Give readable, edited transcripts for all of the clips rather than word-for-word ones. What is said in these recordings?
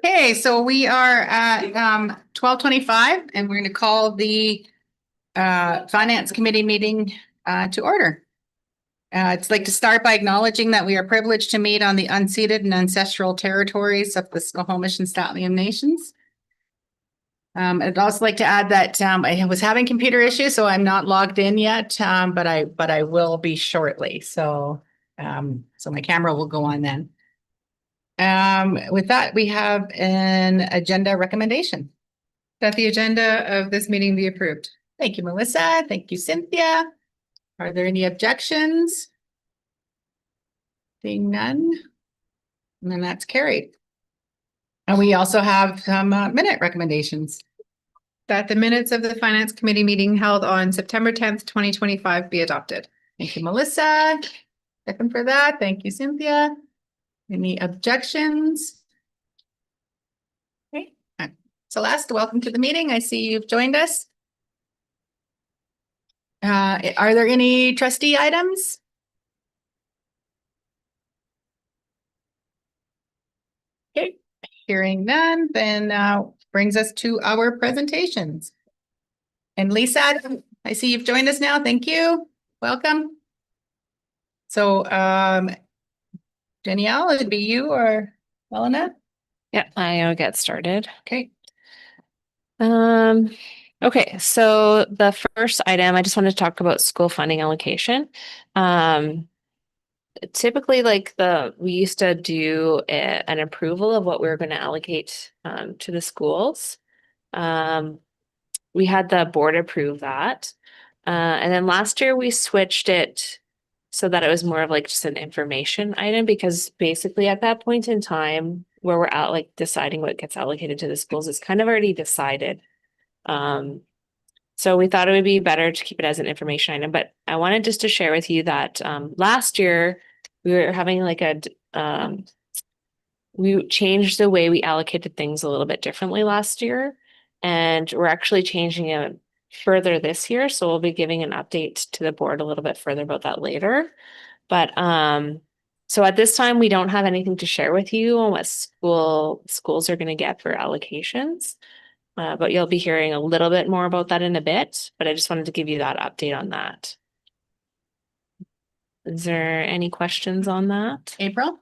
Okay, so we are at 12:25 and we're going to call the Finance Committee meeting to order. I'd like to start by acknowledging that we are privileged to meet on the unceded and ancestral territories of the Squamish and St'át'imc Nations. I'd also like to add that I was having computer issues, so I'm not logged in yet, but I will be shortly. So my camera will go on then. With that, we have an agenda recommendation. That the agenda of this meeting be approved. Thank you, Melissa. Thank you, Cynthia. Are there any objections? Seeing none. And then that's carried. And we also have some minute recommendations. That the minutes of the Finance Committee meeting held on September 10th, 2025 be adopted. Thank you, Melissa. Second for that. Thank you, Cynthia. Any objections? Okay. Celeste, welcome to the meeting. I see you've joined us. Are there any trustee items? Okay, hearing none, then brings us to our presentations. And Lisa, I see you've joined us now. Thank you. Welcome. So Danielle, it'd be you or Elena? Yeah, I'll get started. Okay. Okay, so the first item, I just want to talk about school funding allocation. Typically, we used to do an approval of what we were going to allocate to the schools. We had the board approve that. And then last year we switched it so that it was more of like just an information item, because basically at that point in time where we're at like deciding what gets allocated to the schools is kind of already decided. So we thought it would be better to keep it as an information item, but I wanted just to share with you that last year we were having like we changed the way we allocated things a little bit differently last year, and we're actually changing it further this year. So we'll be giving an update to the board a little bit further about that later. But so at this time, we don't have anything to share with you on what schools are going to get for allocations. But you'll be hearing a little bit more about that in a bit, but I just wanted to give you that update on that. Is there any questions on that? April?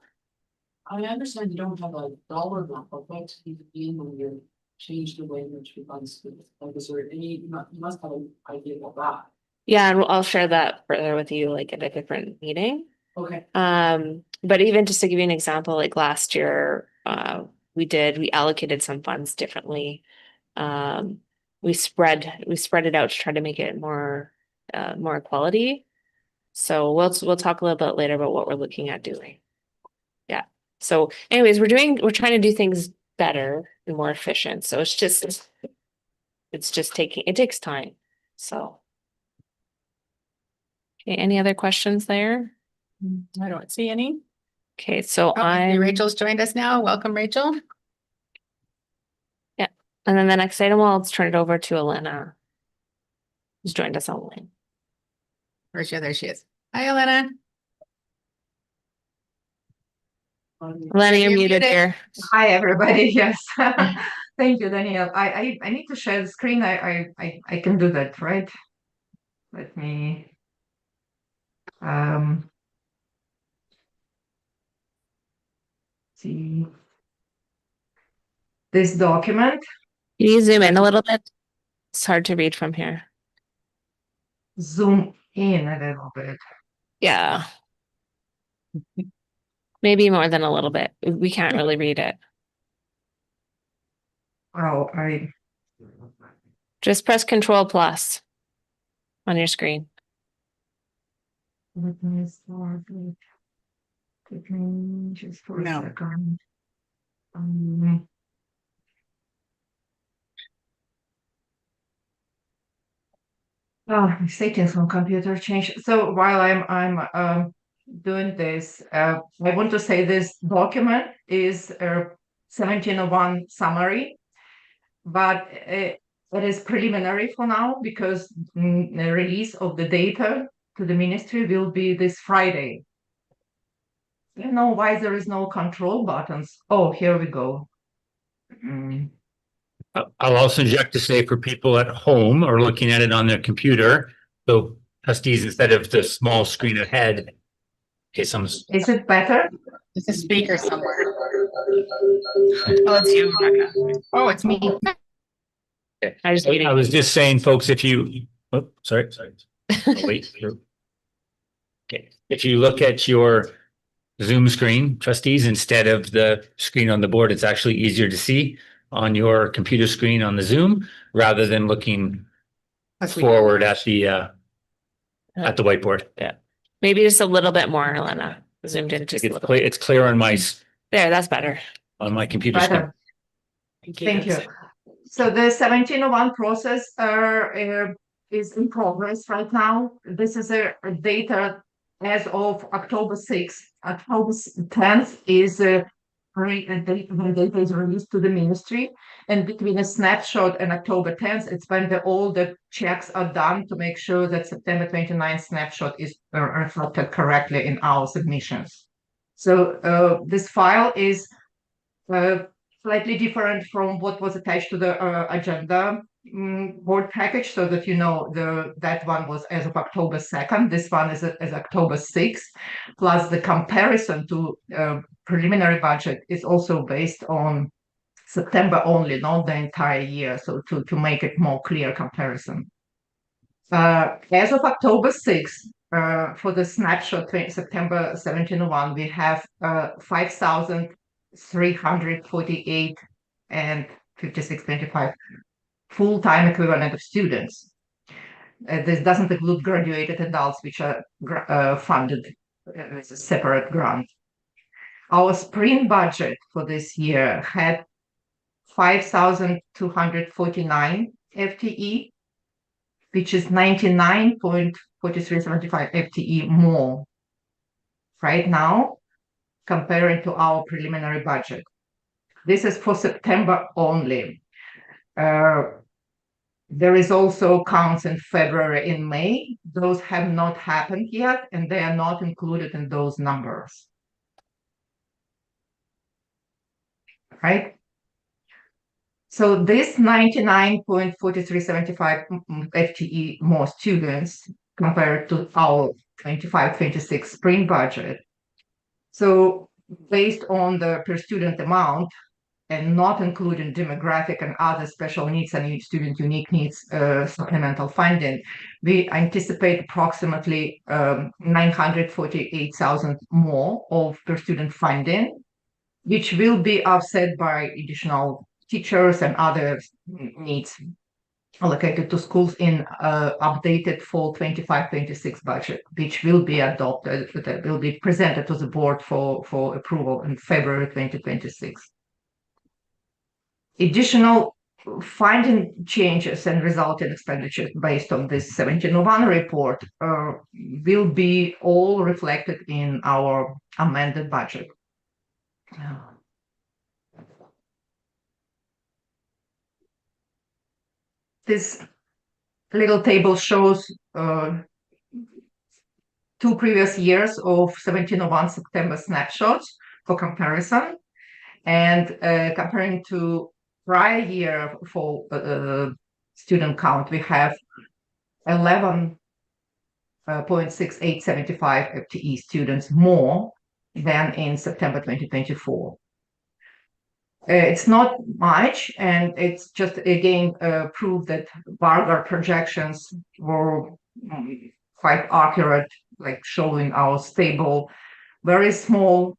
I understand you don't have a dollar amount, but what do you mean when you change the way in which we fund schools? Like, is there any, you must have an idea about that. Yeah, and I'll share that further with you like at a different meeting. Okay. But even just to give you an example, like last year, we allocated some funds differently. We spread it out to try to make it more equality. So we'll talk a little bit later about what we're looking at doing. Yeah. So anyways, we're trying to do things better and more efficient. So it takes time. So okay, any other questions there? I don't see any. Okay, so Rachel's joined us now. Welcome, Rachel. Yeah. And then the next item, I'll turn it over to Elena, who's joined us online. Where's she? There she is. Hi, Elena. Elena, you're muted here. Hi, everybody. Yes. Thank you, Danielle. I need to share the screen. I can do that, right? Let me see this document. Can you zoom in a little bit? It's hard to read from here. Zoom in a little bit. Yeah. Maybe more than a little bit. We can't really read it. Oh, Just press Control+ on your screen. let me start with just for a second. Oh, it's taking some computer change. So while I'm doing this, I want to say this document is a 1701 summary, but it is preliminary for now because the release of the data to the ministry will be this Friday. You know why there is no control buttons? Oh, here we go. Mm, I'll also inject to say for people at home or looking at it on their computer, so trustees, instead of the small screen ahead. Okay, some, Is it better? There's a speaker somewhere. Oh, it's you, Rebecca. Oh, it's me. I just I was just saying, folks, if you, oh, sorry. Wait. Okay, if you look at your Zoom screen, trustees, instead of the screen on the board, it's actually easier to see on your computer screen on the Zoom rather than looking forward at the whiteboard. Maybe just a little bit more, Elena. Zoomed in just a little bit. It's clear on my, There, that's better. on my computer screen. Better. Thank you. So the 1701 process is in progress right now. This is a data as of October 6th. October 10th is when data is released to the ministry. And between a snapshot and October 10th, it's when all the checks are done to make sure that September 29th snapshot is reflected correctly in our submissions. So this file is slightly different from what was attached to the agenda board package, so that you know that one was as of October 2nd. This one is as October 6th, plus the comparison to preliminary budget is also based on September only, not the entire year, so to make it more clear comparison. As of October 6th, for the snapshot September 1701, we have 5,348 and 56.25 full-time equivalent of students. This doesn't include graduated adults, which are funded as a separate grant. Our spring budget for this year had 5,249 FTE, which is 99.4375 FTE more right now, comparing to our preliminary budget. This is for September only. There is also counts in February and May. Those have not happened yet, and they are not included in those numbers. Right? So this 99.4375 FTE more students compared to our 25-26 spring budget. So based on the per student amount and not including demographic and other special needs and student unique needs supplemental funding, we anticipate approximately 948,000 more of per student funding, which will be offset by additional teachers and other needs allocated to schools in updated fall 25-26 budget, which will be adopted, that will be presented to the board for approval in February 2026. Additional funding changes and resulting expenditures based on this 1701 report will be all reflected in our amended budget. This little table shows 2 previous years of 1701 September snapshots for comparison, and comparing to prior year for student count, we have 11.6875 FTE students more than in September 2024. It's not much, and it's just again proof that Vargar projections were quite accurate, like showing our stable, very small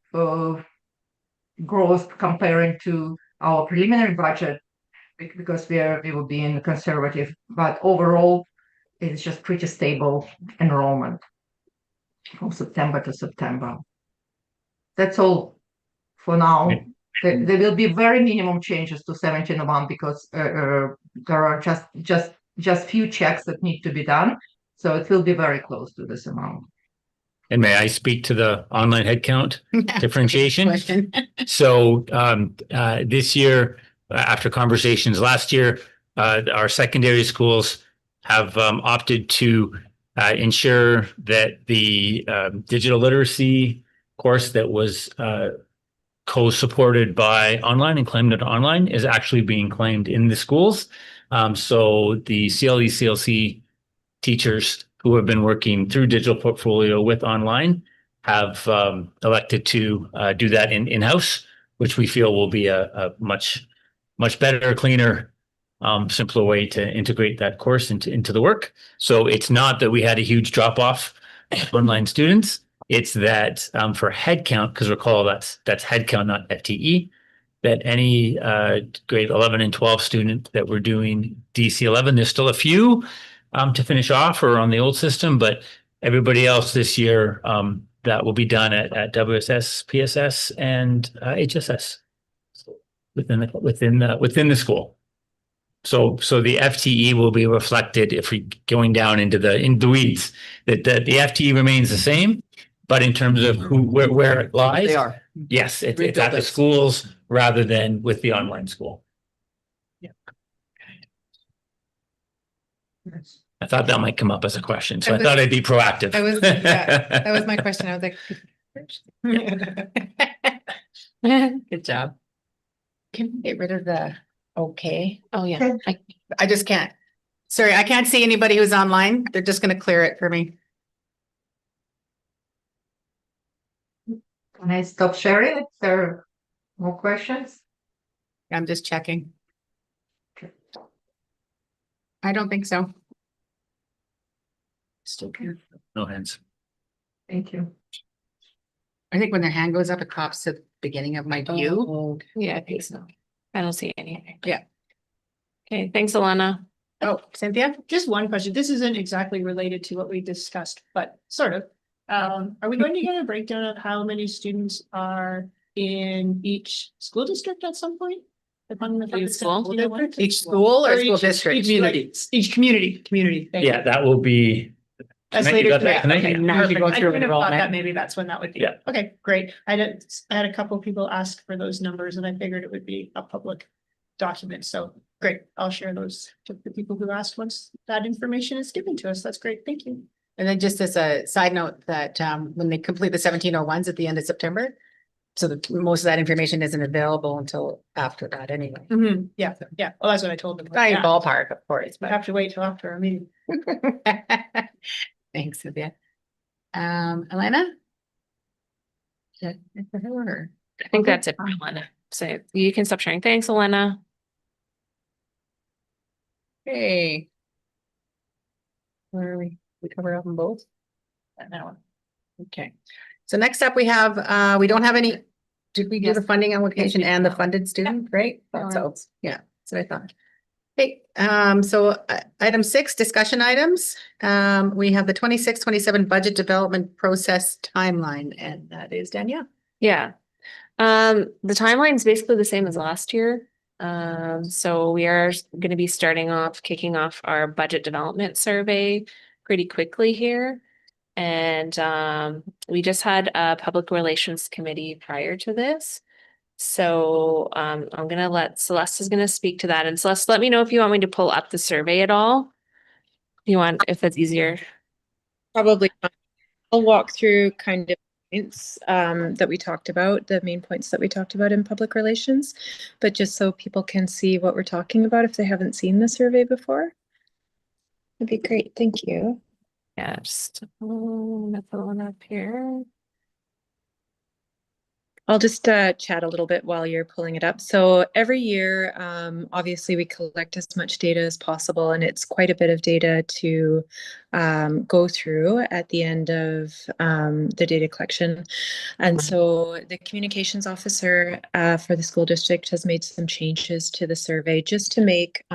growth comparing to our preliminary budget, because we will be in conservative, but overall it's just pretty stable enrollment from September to September. That's all for now. There will be very minimum changes to 1701 because there are just few checks that need to be done. So it will be very close to this amount. And may I speak to the online headcount differentiation? Question. So this year, after conversations last year, our secondary schools have opted to ensure that the digital literacy course that was co-supported by online and claimed it online is actually being claimed in the schools. So the CLE, CLC teachers who have been working through digital portfolio with online have elected to do that in-house, which we feel will be a much better, cleaner, simpler way to integrate that course into the work. So it's not that we had a huge drop off of online students. It's that for headcount, because recall that's headcount, not FTE, that any grade 11 and 12 student that we're doing DC 11, there's still a few to finish off or on the old system, but everybody else this year that will be done at WSS, PSS, and HSS within the school. So the FTE will be reflected if we going down into the weeds, that the FTE remains the same, but in terms of where it lies, They are. yes, it's Rebuild at the it. schools rather than with the online school. Yeah. I thought that might come up as a question, so I I was- thought I'd be proactive. That was my question. I was like. Good job. Can we get rid of the okay? Oh, yeah. I just can't. Sorry, I can't see anybody who's online. They're just gonna clear it for me. Can I stop sharing? If there are more questions? I'm just checking. I don't think so. Still can't. No hands. Thank you. I think when their hand goes up, it pops to the beginning of my view. Yeah, I think so. I don't see anything. Yeah. Okay, thanks, Alana. Oh, Cynthia? Just one question. This isn't exactly related to what we discussed, but sort of. Are we going to get a breakdown of how many students are in each school district at some point? Depending on if it's School? school district? Each school or school each- district? Each community, each community. Thank you. Yeah, that will be. That's Tonight, you later got that today. tonight? Okay, Now you perfect. go I through kind of thought that enrollment. maybe that's when that would be. Yeah. Okay, great. I had a couple people ask for those numbers and I figured it would be a public document. So great. I'll share those to the people who asked once that information is given to us. That's great. Thank you. And then just as a side note that when they complete the 1701s at the end of September, so most of that information isn't available until after that anyway. Yeah, yeah. Well, that's what I told them. By Yeah. ballpark, of course, I have to wait till after our meeting. but. Thanks, Cynthia. Elena? Yeah, for her or- I think that's it for Alana. So you can stop sharing. Thanks, Alana. Hey. Where are we? We cover up them both? That one. Okay. So next up, we have, we don't have any, did we do the funding allocation and the funded student, right? Thought So, yeah, that's what I thought. Okay, item 6, discussion items. We have the 26-27 budget development process timeline, and that is Danielle. Yeah. The timeline is basically the same as last year. So we are going to be kicking off our budget development survey pretty quickly here. And we just had a public relations committee prior to this. So I'm gonna let Celeste is gonna speak to that. And Celeste, let me know if you want me to pull up the survey at all. If that's easier. Probably not. I'll walk through kind of points that we talked about, the main points that we talked about in public relations, but just so people can see what we're talking about if they haven't seen the survey before. That'd be great. Thank you. Yeah, just I'm gonna put one up here. I'll just chat a little bit while you're pulling it up. So every year, obviously, we collect as much data as possible, and it's quite a bit of data to go through at the end of the data collection. And so the communications officer for the school district has made some changes to the survey just to make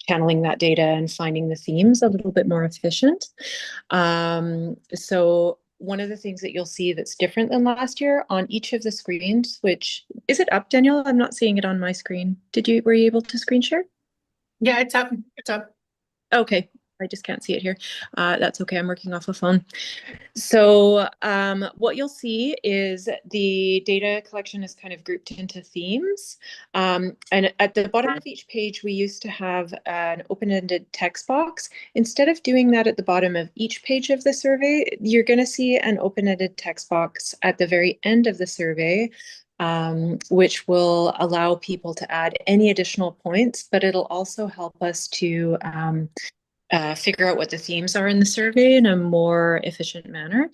channeling that data and finding the themes a little bit more efficient. So one of the things that you'll see that's different than last year on each of the screens, which is it up, Danielle? I'm not seeing it on my screen. Were you able to screen share? Yeah, it's up. It's up. Okay. I just can't see it here. That's okay. I'm working off a phone. So what you'll see is the data collection is kind of grouped into themes. And at the bottom of each page, we used to have an open-ended text box. Instead of doing that at the bottom of each page of the survey, you're going to see an open-ended text box at the very end of the survey which will allow people to add any additional points, but it'll also help us to figure out what the themes are in the survey in a more efficient manner.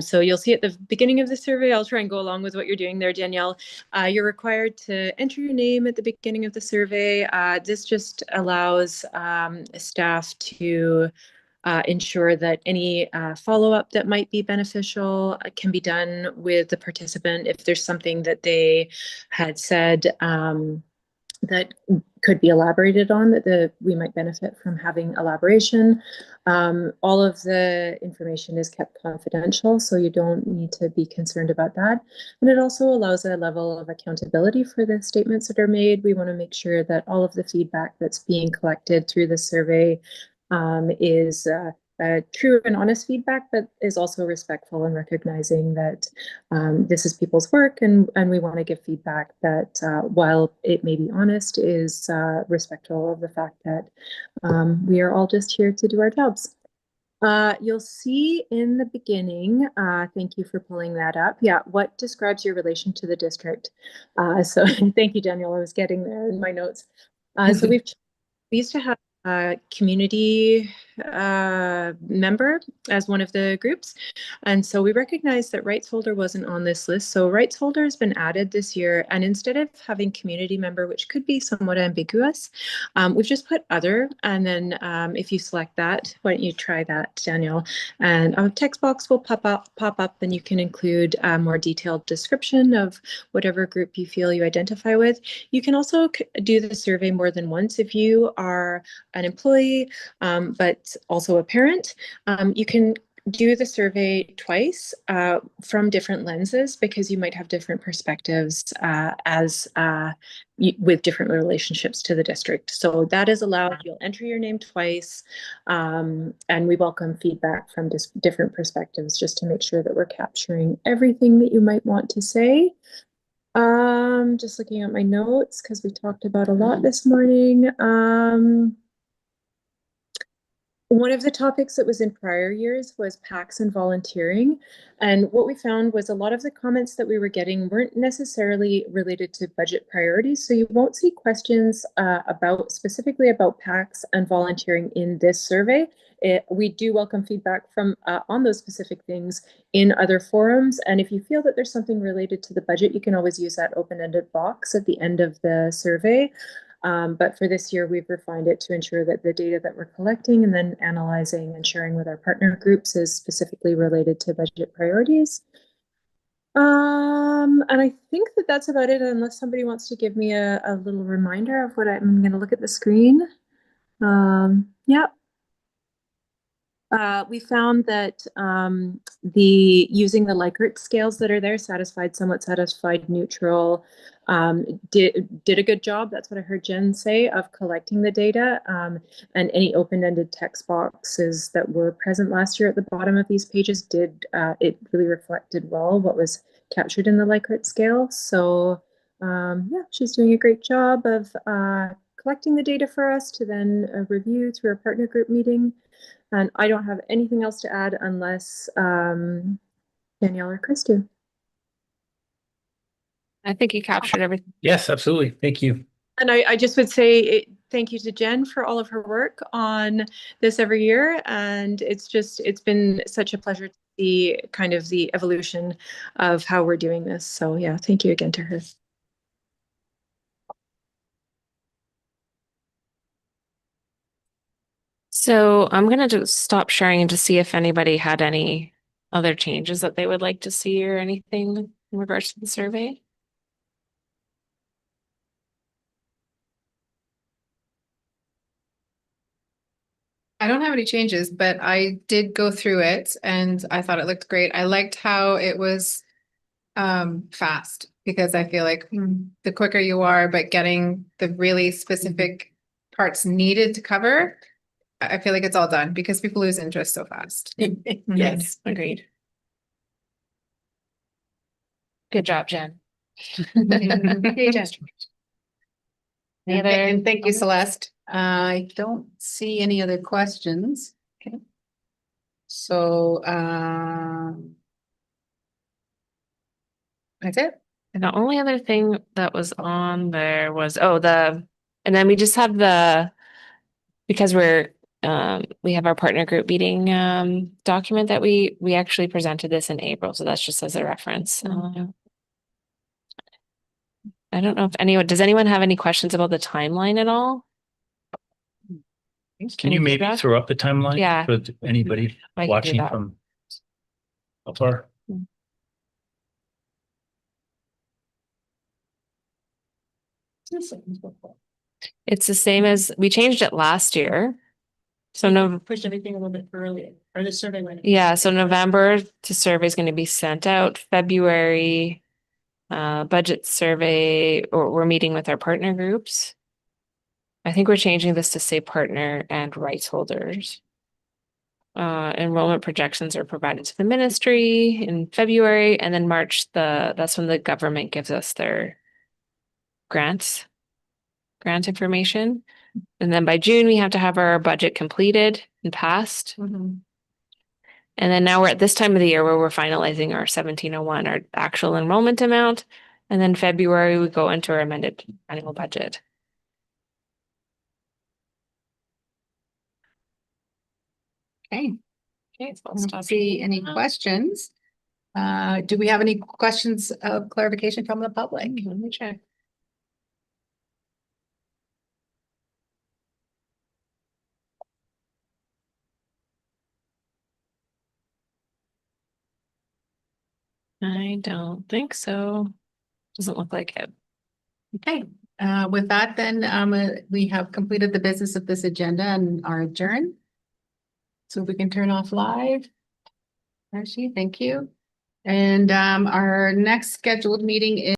So you'll see at the beginning of the survey, I'll try and go along with what you're doing there, Danielle. You're required to enter your name at the beginning of the survey. This just allows staff to ensure that any follow-up that might be beneficial can be done with the participant if there's something that they had said that could be elaborated on, that we might benefit from having elaboration. All of the information is kept confidential, so you don't need to be concerned about that. And it also allows a level of accountability for the statements that are made. We want to make sure that all of the feedback that's being collected through the survey is true and honest feedback, but is also respectful and recognizing that this is people's work, and we want to give feedback that, while it may be honest, is respectful of the fact that we are all just here to do our jobs. You'll see in the beginning, thank you for pulling that up. Yeah, what describes your relation to the district? So thank you, Daniel. I was getting there in my notes. So we used to have a community member as one of the groups. And so we recognized that rights holder wasn't on this list. So rights holder has been added this year. And instead of having community member, which could be somewhat ambiguous, we've just put other. And then if you select that, why don't you try that, Daniel? And a text box will pop up, and you can include a more detailed description of whatever group you feel you identify with. You can also do the survey more than once. If you are an employee, but also a parent, you can do the survey twice from different lenses, because you might have different perspectives with different relationships to the district. So that is allowed. You'll enter your name twice, and we welcome feedback from different perspectives, just to make sure that we're capturing everything that you might want to say. Just looking at my notes, because we talked about a lot this morning. One of the topics that was in prior years was PACs and volunteering. And what we found was a lot of the comments that we were getting weren't necessarily related to budget priorities. So you won't see questions specifically about PACs and volunteering in this survey. We do welcome feedback from on those specific things in other forums. And if you feel that there's something related to the budget, you can always use that open-ended box at the end of the survey. But for this year, we've refined it to ensure that the data that we're collecting and then analyzing and sharing with our partner groups is specifically related to budget priorities. And I think that that's about it, unless somebody wants to give me a little reminder of what I'm going to look at the screen. Yeah. We found that using the Likert scales that are there, satisfied, somewhat satisfied, neutral, did a good job. That's what I heard Jen say, of collecting the data, and any open-ended text boxes that were present last year at the bottom of these pages it really reflected well what was captured in the Likert scale. So yeah, she's doing a great job of collecting the data for us to then review through a partner group meeting. And I don't have anything else to add unless Danielle or Chris do. I think you captured everything. Yes, absolutely. Thank you. And I just would say thank you to Jen for all of her work on this every year. And it's been such a pleasure to see kind of the evolution of how we're doing this. So yeah, thank you again to her. So I'm going to just stop sharing to see if anybody had any other changes that they would like to see or anything in regards to the survey. I don't have any changes, but I did go through it and I thought it looked great. I liked how it was fast, because I feel like the quicker you are, but getting the really specific parts needed to cover, I feel like it's all done, because people lose interest so fast. Yes, agreed. Good job, Jen. Okay, Jen. Any other And thank you, comments? Celeste. I don't see any other questions. Okay. So, that's it. And the only other thing that was on there was, and then we just have because we have our partner group meeting, document that we actually presented this in April, so that's just as a reference. I don't know if does anyone have any questions about the timeline at all? Can you maybe throw up the timeline? Yeah. For anybody I can do watching that. from afar? It's the same as, we changed it last year. So no, Pushed everything a little bit earlier, or the survey went. yeah, so November, the survey is going to be sent out. February, budget survey, or we're meeting with our partner groups. I think we're changing this to say partner and rights holders. Enrollment projections are provided to the ministry in February, and then March, that's when the government gives us their grant information. And then by June, we have to have our budget completed and passed. Mhm. And then now we're at this time of the year where we're finalizing our 1701, our actual enrollment amount. And then February, we go into our amended annual budget. Okay, Okay, so I don't see any questions. Do we have any questions of clarification from the public? Let me check. I don't think so. Doesn't look like it. Okay, with that then, we have completed the business of this agenda and are adjourned. So we can turn off live. Darcy, thank you. And our next scheduled meeting is